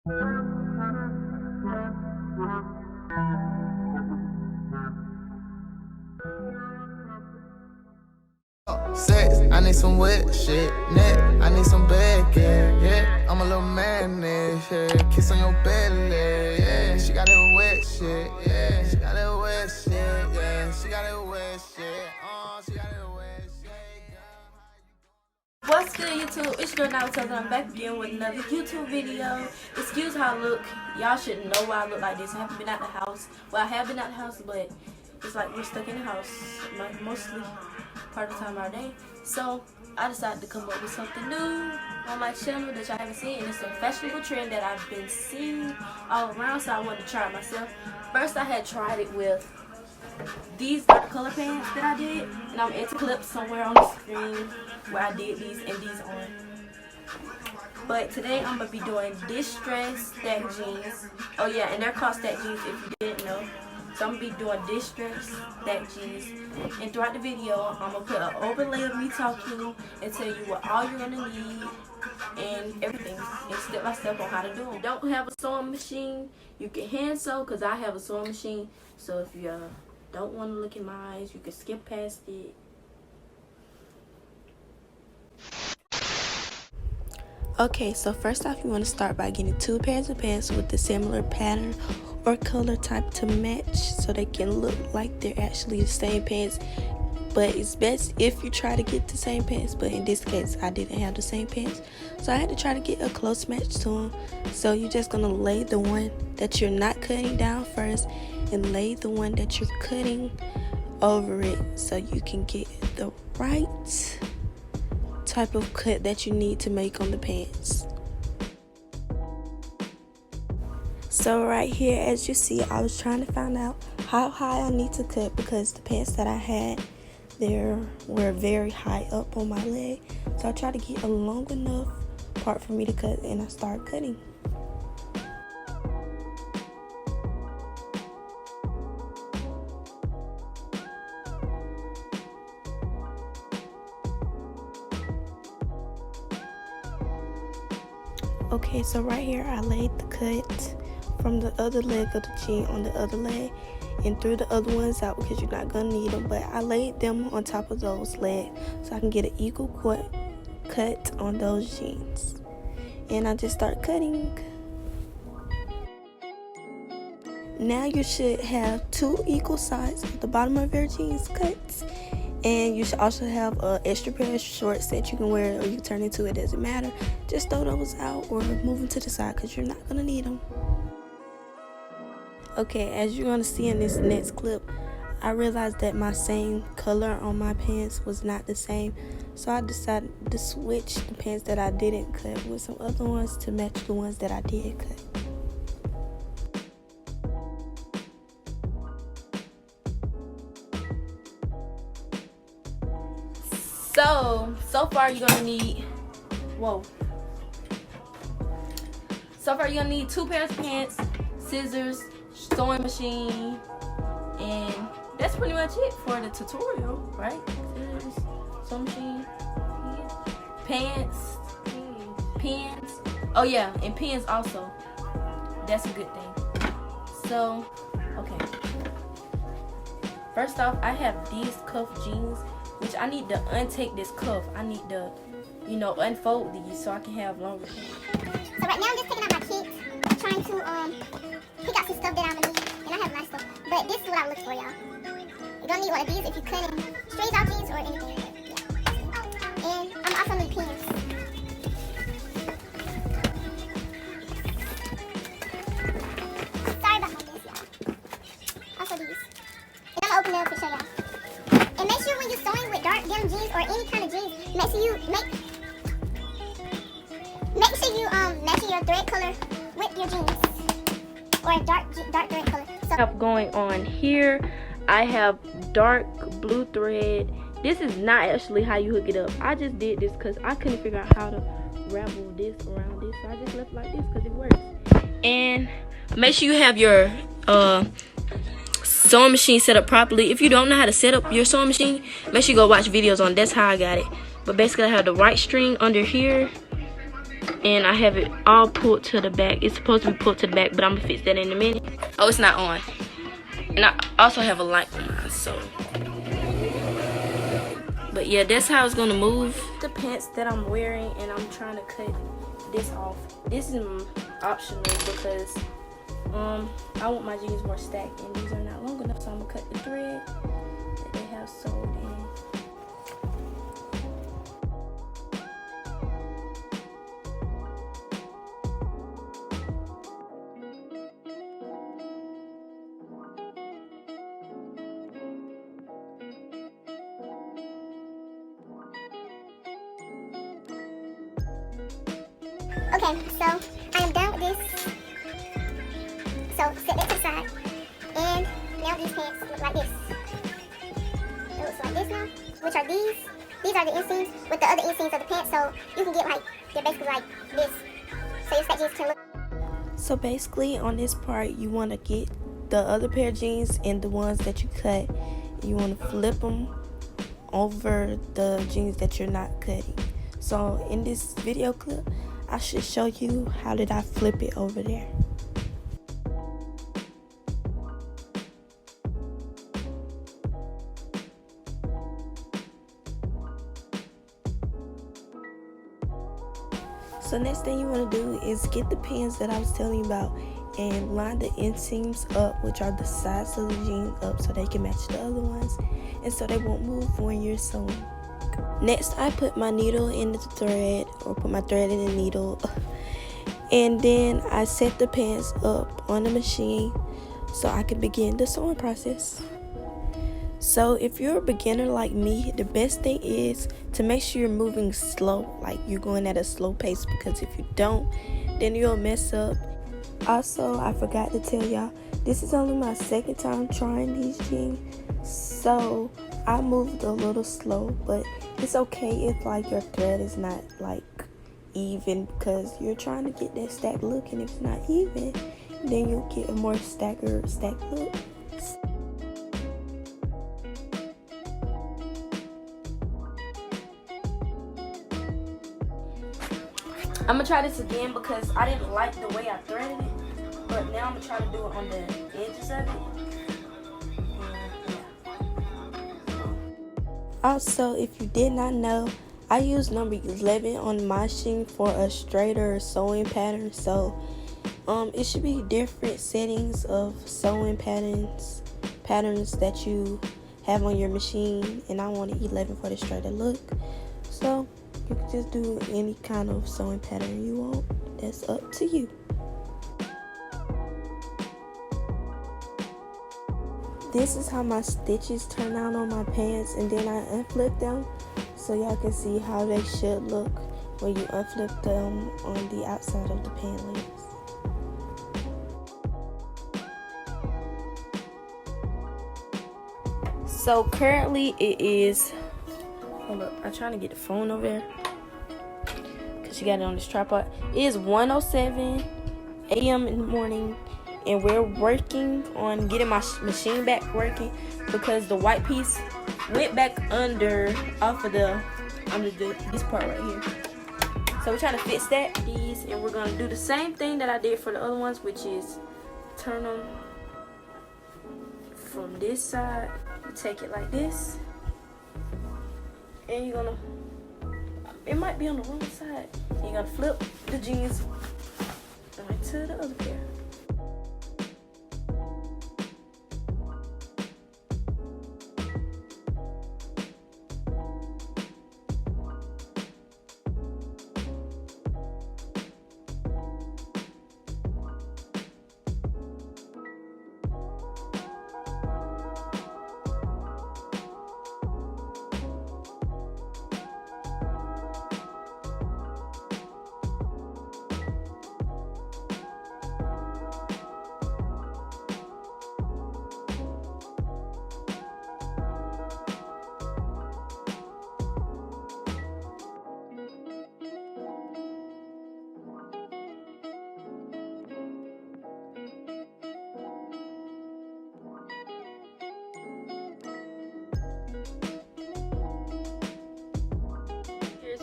Sex, I need some wet shit. Neck, I need some bacon. Yeah, I'm a little man, yeah. Kiss on your belly, yeah. She got that wet shit, yeah. She got that wet shit, yeah. She got that wet shit. She got that wet shit. What's good, YouTube? It's your girl Ny'Shanti. I'm back again with another YouTube video. Excuse how I look. Y'all shouldn't know why I look like this. I haven't been out the house. Well, I have been out the house, but it's like we're stuck in the house mostly part of the time of our day. So I decided to come up with something new on my channel that y'all haven't seen, and it's a fashionable trend that I've been seeing all around, so I wanted to try it myself. First, I had tried it with these dark color pants that I did, and I'm into clips somewhere on the screen where I did these and these on. But today I'm gonna be doing distressed stack jeans. Oh yeah, and they're called stack jeans if you didn't know. So I'm gonna be doing distressed stack jeans, and throughout the video I'm gonna put an overlay of me talking and tell you what all you're gonna need and everything, and step by step on how to do them. Don't have a sewing machine, you can hand sew, because I have a sewing machine. So if you don't want to look in my eyes, you can skip past it. Okay, so first off, you want to start by getting 2 pairs of pants with a similar pattern or color type to match, so they can look like they're actually the same pants. But it's best if you try to get the same pants, but in this case I didn't have the same pants, so I had to try to get a close match to them. So you're just gonna lay the one that you're not cutting down first and lay the one that you're cutting over it, so you can get the right type of cut that you need to make on the pants. So right here, as you see, I was trying to find out how high I need to cut, because the pants that I had there were very high up on my leg. So I tried to get a long enough part for me to cut, and I started cutting. Okay, so right here I laid the cut from the other leg of the jean on the other leg, and threw the other ones out because you're not gonna need them, but I laid them on top of those legs so I can get an equal cut on those jeans. And I just start cutting. Now you should have 2 equal sides at the bottom of your jeans cuts, and you should also have an extra pair of shorts that you can wear or you can turn into. It doesn't matter. Just throw those out or move them to the side because you're not gonna need them. Okay, as you're gonna see in this next clip, I realized that my same color on my pants was not the same, so I decided to switch the pants that I didn't cut with some other ones to match the ones that I did cut. So far you're gonna need, So far you're gonna need 2 pairs of pants, scissors, sewing machine, and that's pretty much it for the tutorial, right? Scissors, sewing machine, pants, pins. Oh yeah, and pins also. That's a good thing. So, okay. First off, I have these cuff jeans, which I need to untake this cuff. I need to, unfold these so I can have longer pants. So right now I'm just picking out my kit, trying to pick out some stuff that I'm gonna need, and I have nice stuff. But this is what I look for, y'all. You're gonna need one of these if you're cutting straight out jeans or anything. Yeah. And I'm also need pins. Sorry about my dress, y'all. Also these. And I'm gonna open it up to show y'all. And make sure when you're sewing with dark denim jeans or any kind of jeans, make sure you matching your thread color with your jeans, or a dark thread color. So I have going on here, I have dark blue thread. This is not actually how you hook it up. I just did this because I couldn't figure out how to ravel this around this, so I just left it like this because it works. And make sure you have your sewing machine set up properly. If you don't know how to set up your sewing machine, make sure you go watch videos on. That's how I got it. But basically I have the white string under here, and I have it all pulled to the back. It's supposed to be pulled to the back, but I'm gonna fix that in a minute. Oh, it's not on. And I also have a light on mine, so. But yeah, that's how it's gonna move. The pants that I'm wearing, and I'm trying to cut this off. This is optional because I want my jeans more stacked, and these are not long enough, so I'm gonna cut the thread that they have sewed in. Okay, so I am done with this. So set that to the side. And now these pants look like this. It looks like this now. Which are these. These are the inseams with the other inseams of the pants. So you can get like, they're basically like this. So your stack jeans can look. So basically on this part, you want to get the other pair of jeans and the ones that you cut. You want to flip them over the jeans that you're not cutting. So in this video clip, I should show you how did I flip it over there. So next thing you want to do is get the pins that I was telling you about and line the inseams up, which are the sides of the jeans, up so they can match the other ones and so they won't move when you're sewing. Next, I put my needle in the thread, or put my thread in the needle, and then I set the pants up on the machine so I can begin the sewing process. So if you're a beginner like me, the best thing is to make sure you're moving slow, like you're going at a slow pace, because if you don't, then you'll mess up. Also, I forgot to tell y'all, this is only my second time trying these jeans, so I moved a little slow, but it's okay if like your thread is not like even, because you're trying to get that stacked look, and if it's not even, then you'll get a more stacked look. I'm gonna try this again because I didn't like the way I threaded it, but now I'm gonna try to do it on the edges of it. Also, if you did not know, I use number 11 on my machine for a straighter sewing pattern, so it should be different settings of sewing patterns that you have on your machine, and I wanted 11 for the straighter look, so you can just do any kind of sewing pattern you want. That's up to you. This is how my stitches turn out on my pants, and then I unflip them so y'all can see how they should look when you unflip them on the outside of the pant legs. So currently it is, hold up, I'm trying to get the phone over there because she got it on this tripod. It is 1:07 a.m. in the morning, and we're working on getting my machine back working because the white piece went back under this part right here. So we're trying to fix these, and we're gonna do the same thing that I did for the other ones, which is turn them from this side. You take it like this, and you're gonna, it might be on the wrong side, you're gonna flip the jeans right to the other pair.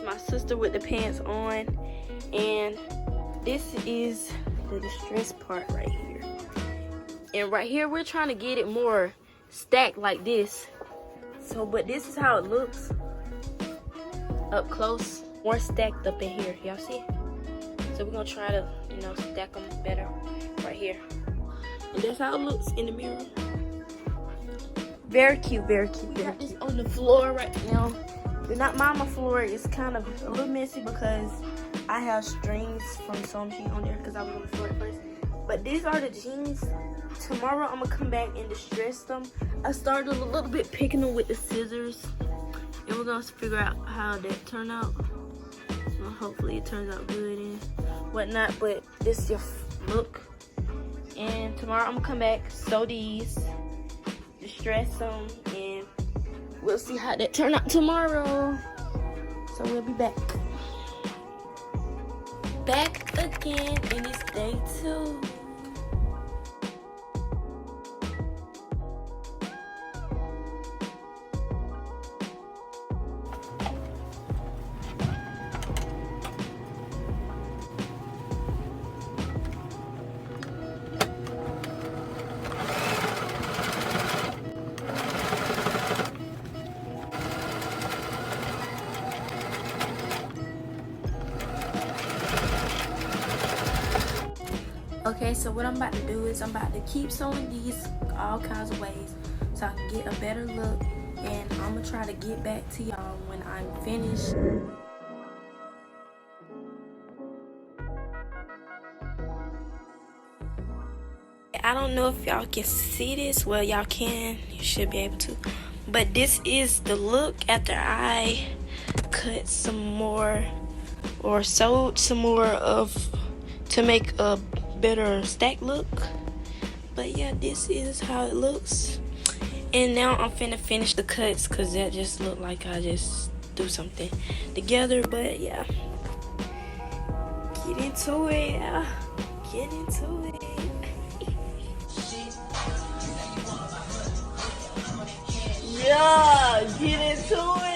My sister with the pants on, And this is the distress part right here. And right here, we're trying to get it more stacked like this. So, but this is how it looks up close. More stacked up in here. Y'all see? So we're gonna try to, you know, stack them better right here. And that's how it looks in the mirror. Very cute, very cute, very cute. It's on the floor right now. Do not mind my floor. It's kind of a little messy because I have strings from sewing machine on there because I was on the floor at first. But these are the jeans. Tomorrow I'm gonna come back and distress them. I started a little bit picking them with the scissors, and we're gonna figure out how that turned out. Well, hopefully it turns out good and whatnot. But this is your look. And tomorrow I'm gonna come back, sew these, distress them, and we'll see how that turn out tomorrow. So we'll be back. Back again, and it's day 2. Okay, so what I'm about to do is I'm about to keep sewing these all kinds of ways so I can get a better look, and I'm gonna try to get back to y'all when I'm finished. I don't know if y'all can see this. Well, y'all can. You should be able to. But this is the look after I cut some more or sewed some more of to make a better stack look. But yeah, this is how it looks. And now I'm finna finish the cuts because that just looked like I just do something together. But yeah, get into it. Get into it. Yeah, get into it.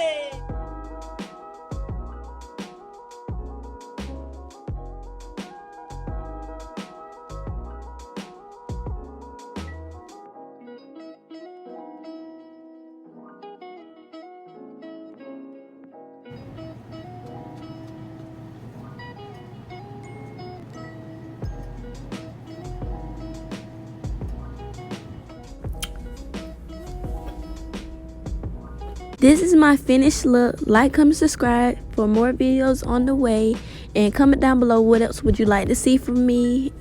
This is my finished look. Like, comment, subscribe for more videos on the way, and comment down below what else would you like to see from me.